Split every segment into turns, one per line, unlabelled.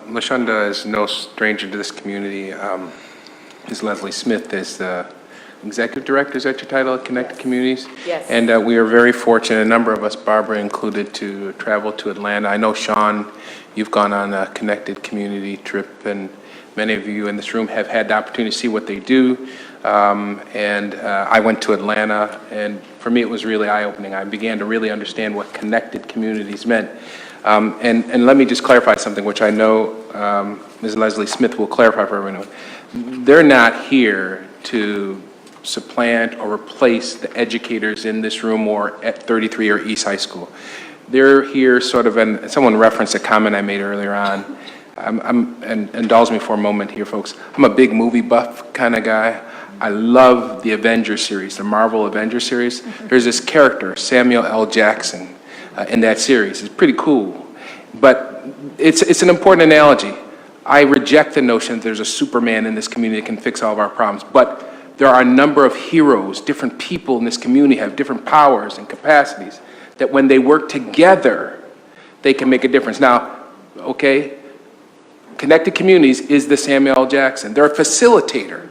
LaShunda is no stranger to this community. Ms. Leslie Smith is the Executive Director, is that your title, at Connected Communities?
Yes.
And we are very fortunate, a number of us, Barbara included, to travel to Atlanta. I know, Sean, you've gone on a Connected Community trip, and many of you in this room have had the opportunity to see what they do. I went to Atlanta, and for me it was really eye-opening. I began to really understand what Connected Communities meant. And let me just clarify something, which I know Ms. Leslie Smith will clarify for everyone. They're not here to supplant or replace the educators in this room or at 33 or East High School. They're here sort of, and someone referenced a comment I made earlier on. And indulge me for a moment here, folks. I'm a big movie buff kind of guy. I love the Avengers series, the Marvel Avengers series. There's this character, Samuel L. Jackson, in that series. It's pretty cool. But it's an important analogy. I reject the notion that there's a Superman in this community that can fix all of our problems. But there are a number of heroes, different people in this community have different powers and capacities that when they work together, they can make a difference. Now, okay, Connected Communities is the Samuel L. Jackson. They're a facilitator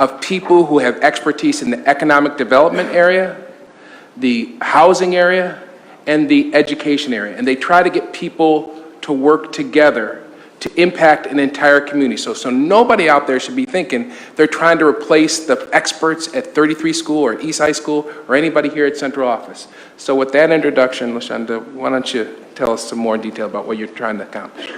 of people who have expertise in the economic development area, the housing area, and the education area. And they try to get people to work together to impact an entire community. So nobody out there should be thinking they're trying to replace the experts at 33 School or East High School or anybody here at Central Office. So with that introduction, LaShunda, why don't you tell us some more detail about what you're trying to accomplish?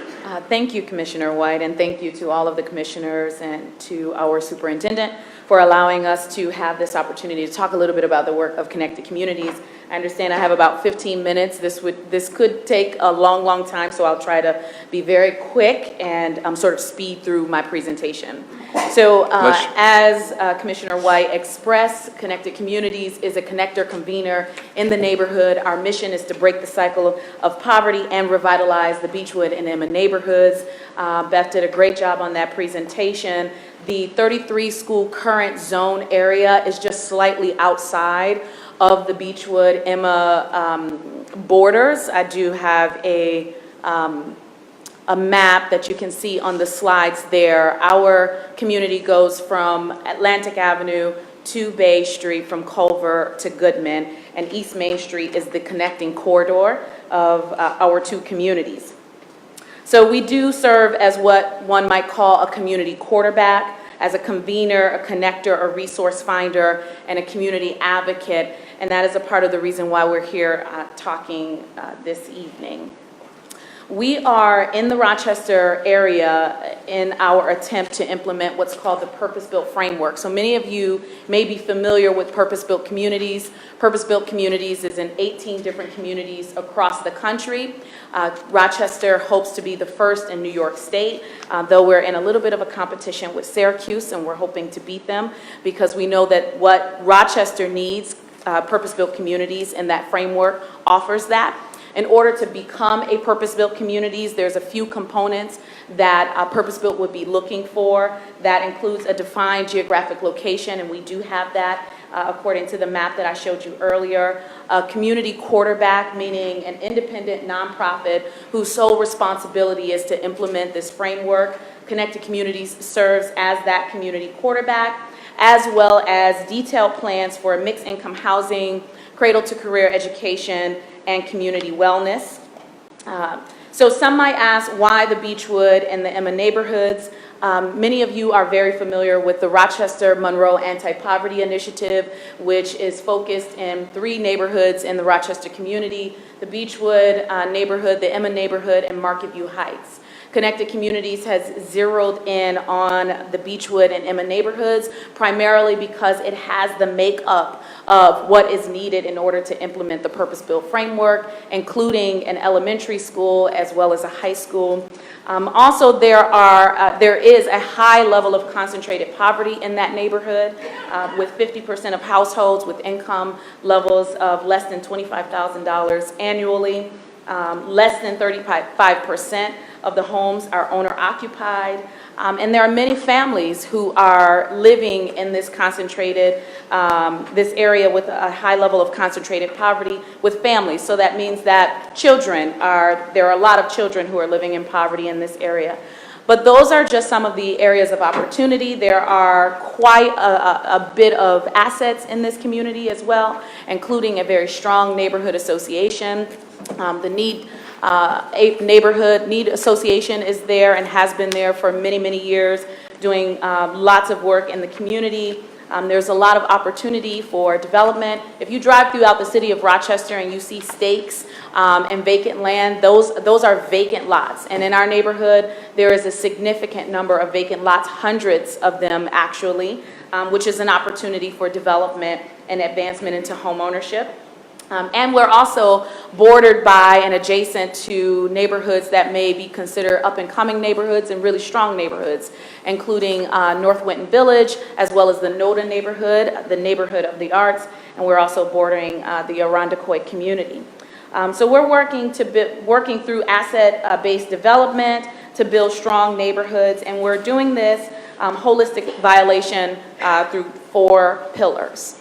Thank you, Commissioner White, and thank you to all of the commissioners and to our superintendent for allowing us to have this opportunity to talk a little bit about the work of Connected Communities. I understand I have about 15 minutes. This could take a long time, so I'll try to be very quick and sort of speed through my presentation. So as Commissioner White expressed, Connected Communities is a connector convener in the neighborhood. Our mission is to break the cycle of poverty and revitalize the Beechwood and Emma neighborhoods. Beth did a great job on that presentation. The 33 School current zone area is just slightly outside of the Beechwood Emma borders. I do have a map that you can see on the slides there. Our community goes from Atlantic Avenue to Bay Street, from Culver to Goodman, and East Main Street is the connecting corridor of our two communities. So we do serve as what one might call a community quarterback, as a convener, a connector, a resource finder, and a community advocate, and that is a part of the reason why we're here talking this evening. We are in the Rochester area in our attempt to implement what's called the Purpose-Built Framework. So many of you may be familiar with Purpose-Built Communities. Purpose-Built Communities is in 18 different communities across the country. Rochester hopes to be the first in New York State, though we're in a little bit of a competition with Syracuse, and we're hoping to beat them because we know that what Rochester needs, Purpose-Built Communities, and that framework offers that. In order to become a purpose-built communities, there's a few components that purpose-built would be looking for. That includes a defined geographic location, and we do have that according to the map that I showed you earlier. A community quarterback, meaning an independent nonprofit whose sole responsibility is to implement this framework. Connected Communities serves as that community quarterback, as well as detailed plans for mixed income housing, cradle to career education, and community wellness. So some might ask why the Beechwood and the Emma neighborhoods. Many of you are very familiar with the Rochester Monroe Anti-Poverty Initiative, which is focused in 3 neighborhoods in the Rochester community: the Beechwood neighborhood, the Emma neighborhood, and Market View Heights. Connected Communities has zeroed in on the Beechwood and Emma neighborhoods primarily because it has the makeup of what is needed in order to implement the purpose-built framework, including an elementary school as well as a high school. Also, there is a high level of concentrated poverty in that neighborhood, with 50% of households with income levels of less than $25,000 annually. Less than 35% of the homes are owner-occupied. And there are many families who are living in this concentrated, this area with a high level of concentrated poverty with families. So that means that there are a lot of children who are living in poverty in this area. But those are just some of the areas of opportunity. There are quite a bit of assets in this community as well, including a very strong neighborhood association. The Neighborhood Need Association is there and has been there for many, many years, doing lots of work in the community. There's a lot of opportunity for development. If you drive throughout the city of Rochester and you see stakes and vacant land, those are vacant lots. And in our neighborhood, there is a significant number of vacant lots, hundreds of them actually, which is an opportunity for development and advancement into home ownership. And we're also bordered by and adjacent to neighborhoods that may be considered up-and-coming neighborhoods and really strong neighborhoods, including North Winton Village, as well as the Noda neighborhood, the neighborhood of the arts, and we're also bordering the Irondequoit community. So we're working through asset-based development to build strong neighborhoods, and we're doing this holistic violation through 4 pillars.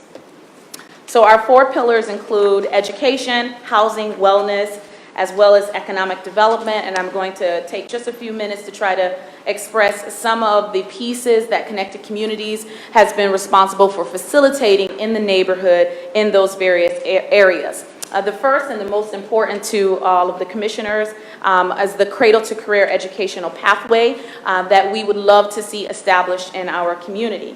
So our 4 pillars include education, housing, wellness, as well as economic development. And I'm going to take just a few minutes to try to express some of the pieces that Connected Communities has been responsible for facilitating in the neighborhood in those various areas. The first and the most important to all of the commissioners is the Cradle to Career educational pathway that we would love to see established in our community.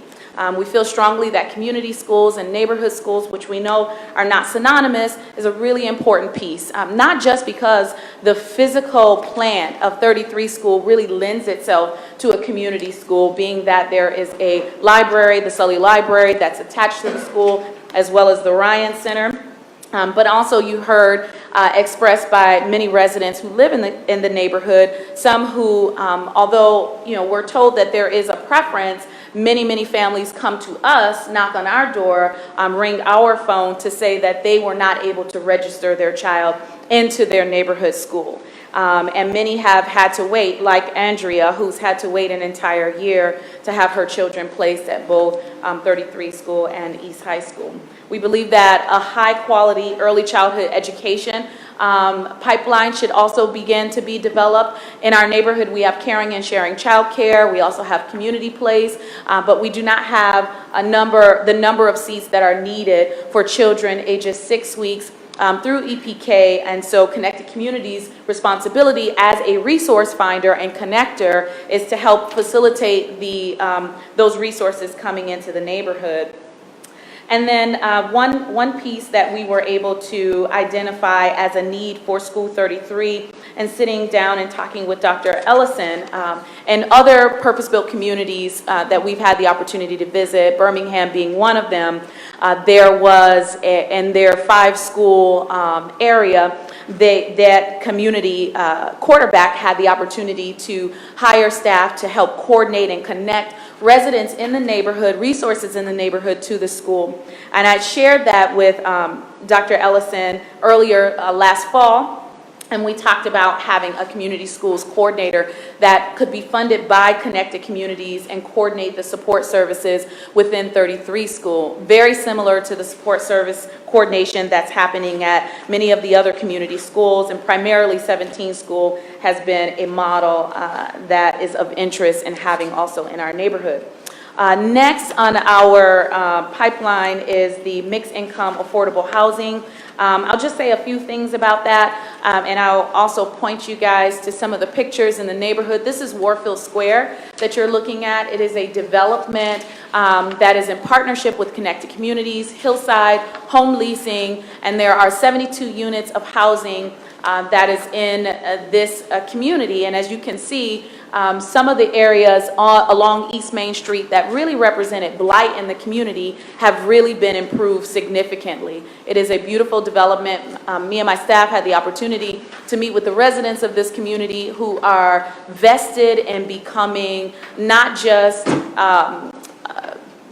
We feel strongly that community schools and neighborhood schools, which we know are not synonymous, is a really important piece. Not just because the physical plant of 33 School really lends itself to a community school, being that there is a library, the Sully Library, that's attached to the school, as well as the Ryan Center. But also you heard expressed by many residents who live in the neighborhood, some who, although we're told that there is a preference, many families come to us, knock on our door, ring our phone to say that they were not able to register their child into their neighborhood school. And many have had to wait, like Andrea, who's had to wait an entire year to have her children placed at both 33 School and East High School. We believe that a high-quality early childhood education pipeline should also begin to be developed. In our neighborhood, we have caring and sharing childcare. We also have community plays, but we do not have the number of seats that are needed for children ages 6 weeks through EPK, and so Connected Communities' responsibility as a resource finder and connector is to help facilitate those resources coming into the neighborhood. And then one piece that we were able to identify as a need for School 33, and sitting down and talking with Dr. Ellison and other purpose-built communities that we've had the opportunity to visit, Birmingham being one of them, there was, in their 5-school area, that community quarterback had the opportunity to hire staff to help coordinate and connect residents in the neighborhood, resources in the neighborhood to the school. And I shared that with Dr. Ellison earlier last fall. And we talked about having a community schools coordinator that could be funded by Connected Communities and coordinate the support services within 33 School. Very similar to the support service coordination that's happening at many of the other community schools, and primarily 17 School has been a model that is of interest in having also in our neighborhood. Next on our pipeline is the mixed income affordable housing. I'll just say a few things about that, and I'll also point you guys to some of the pictures in the neighborhood. This is Warfield Square that you're looking at. It is a development that is in partnership with Connected Communities, Hillside, Home Leasing, and there are 72 units of housing that is in this community. And as you can see, some of the areas along East Main Street that really represented blight in the community have really been improved significantly. It is a beautiful development. Me and my staff had the opportunity to meet with the residents of this community who are vested in becoming not just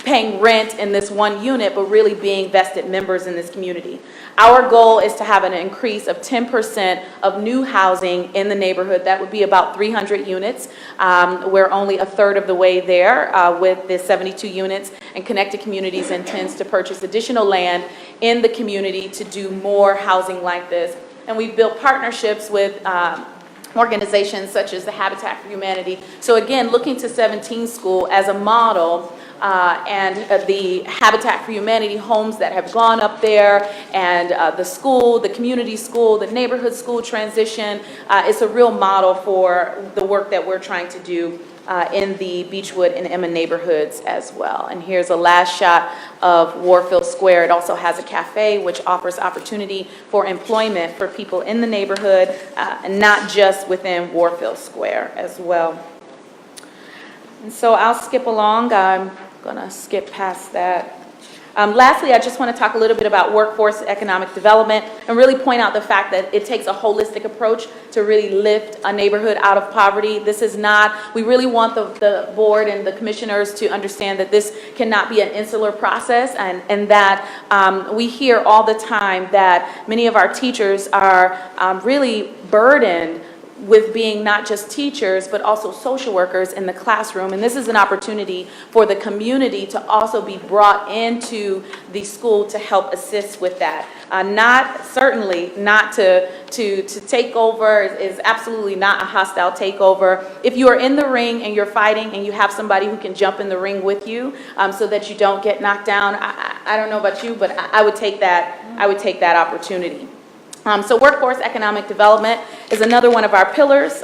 paying rent in this one unit, but really being vested members in this community. Our goal is to have an increase of 10% of new housing in the neighborhood. That would be about 300 units. We're only a third of the way there with the 72 units, and Connected Communities intends to purchase additional land in the community to do more housing like this. And we've built partnerships with organizations such as the Habitat for Humanity. So again, looking to 17 School as a model, and the Habitat for Humanity homes that have gone up there, and the school, the community school, the neighborhood school transition. It's a real model for the work that we're trying to do in the Beechwood and Emma neighborhoods as well. And here's a last shot of Warfield Square. It also has a cafe which offers opportunity for employment for people in the neighborhood, and not just within Warfield Square as well. And so I'll skip along. I'm going to skip past that. Lastly, I just want to talk a little bit about workforce economic development and really point out the fact that it takes a holistic approach to really lift a neighborhood out of poverty. This is not, we really want the board and the commissioners to understand that this cannot be an insular process, and that we hear all the time that many of our teachers are really burdened with being not just teachers, but also social workers in the classroom. And this is an opportunity for the community to also be brought into the school to help assist with that. Certainly not to take over, is absolutely not a hostile takeover. If you are in the ring and you're fighting and you have somebody who can jump in the ring with you so that you don't get knocked down, I don't know about you, but I would take that opportunity. So workforce economic development is another one of our pillars.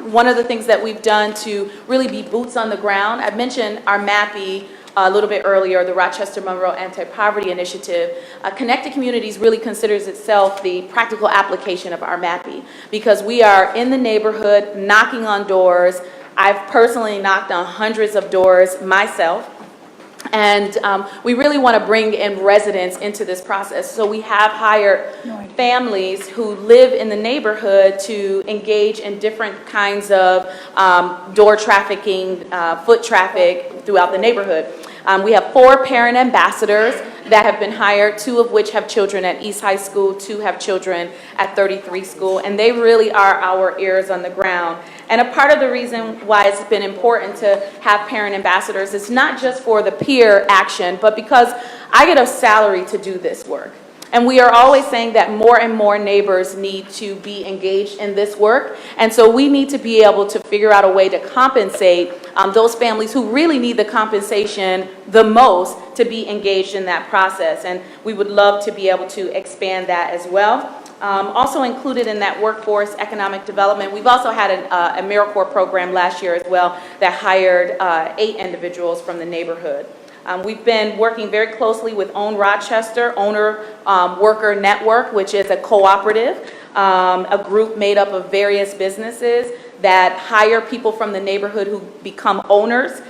One of the things that we've done to really be boots on the ground, I mentioned our MAPI a little bit earlier, the Rochester Monroe Anti-Poverty Initiative. Connected Communities really considers itself the practical application of our MAPI, because we are in the neighborhood knocking on doors. I've personally knocked on hundreds of doors myself. And we really want to bring in residents into this process. So we have hired families who live in the neighborhood to engage in different kinds of door trafficking, foot traffic throughout the neighborhood. We have 4 parent ambassadors that have been hired, 2 of which have children at East High School, 2 have children at 33 School, and they really are our ears on the ground. And a part of the reason why it's been important to have parent ambassadors is not just for the peer action, but because I get a salary to do this work. And we are always saying that more and more neighbors need to be engaged in this work. And so we need to be able to figure out a way to compensate those families who really need the compensation the most to be engaged in that process. And we would love to be able to expand that as well. Also included in that workforce economic development, we've also had a AmeriCorps program last year as well that hired 8 individuals from the neighborhood. We've been working very closely with Own Rochester, Owner Worker Network, which is a cooperative, a group made up of various businesses that hire people from the neighborhood who become owners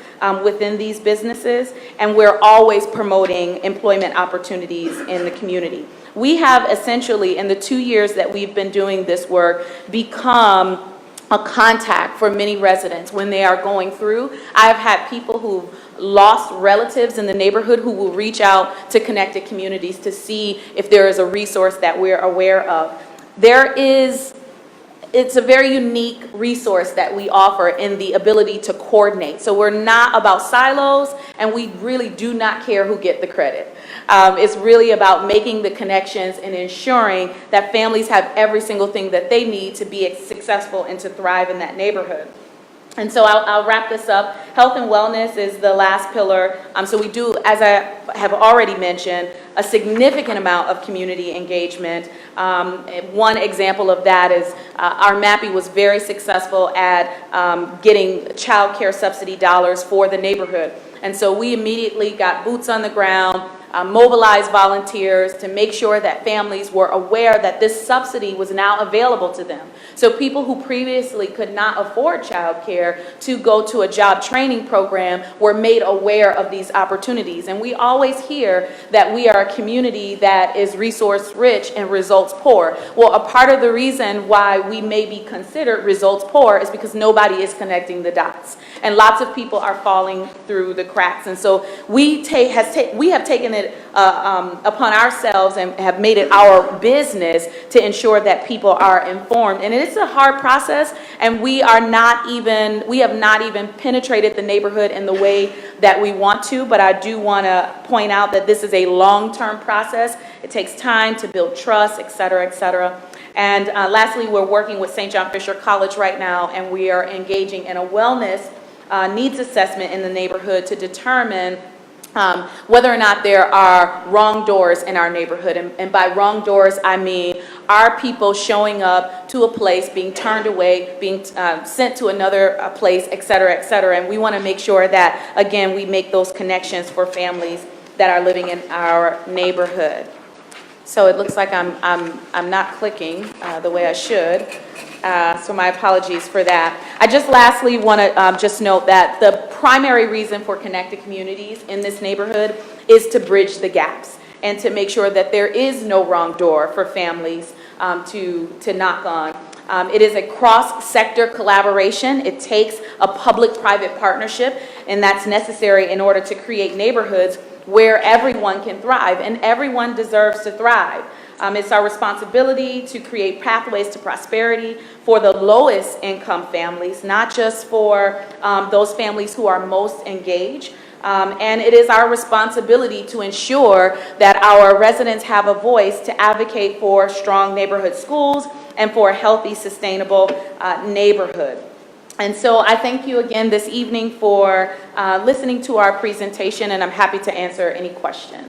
within these businesses, and we're always promoting employment opportunities in the community. We have essentially, in the 2 years that we've been doing this work, become a contact for many residents when they are going through. I've had people who've lost relatives in the neighborhood who will reach out to Connected Communities to see if there is a resource that we're aware of. It's a very unique resource that we offer in the ability to coordinate. So we're not about silos, and we really do not care who get the credit. It's really about making the connections and ensuring that families have every single thing that they need to be successful and to thrive in that neighborhood. And so I'll wrap this up. Health and wellness is the last pillar. So we do, as I have already mentioned, a significant amount of community engagement. One example of that is our MAPI was very successful at getting child care subsidy dollars for the neighborhood. And so we immediately got boots on the ground, mobilize volunteers to make sure that families were aware that this subsidy was now available to them. So people who previously could not afford childcare to go to a job training program were made aware of these opportunities. And we always hear that we are a community that is resource rich and results poor. Well, a part of the reason why we may be considered results poor is because nobody is connecting the dots. And lots of people are falling through the cracks. And so we have taken it upon ourselves and have made it our business to ensure that people are informed. And it's a hard process, and we have not even penetrated the neighborhood in the way that we want to, but I do want to point out that this is a long-term process. It takes time to build trust, et cetera, et cetera. And lastly, we're working with St. John Fisher College right now, and we are engaging in a wellness needs assessment in the neighborhood to determine whether or not there are wrong doors in our neighborhood. And by wrong doors, I mean, are people showing up to a place, being turned away, being sent to another place, et cetera, et cetera. And we want to make sure that, again, we make those connections for families that are living in our neighborhood. So it looks like I'm not clicking the way I should. So my apologies for that. I just lastly want to just note that the primary reason for connected communities in this neighborhood is to bridge the gaps and to make sure that there is no wrong door for families to knock on. It is a cross-sector collaboration. It takes a public-private partnership, and that's necessary in order to create neighborhoods where everyone can thrive, and everyone deserves to thrive. It's our responsibility to create pathways to prosperity for the lowest income families, not just for those families who are most engaged. And it is our responsibility to ensure that our residents have a voice to advocate for strong neighborhood schools and for a healthy, sustainable neighborhood. And so I thank you again this evening for listening to our presentation, and I'm happy to answer any questions.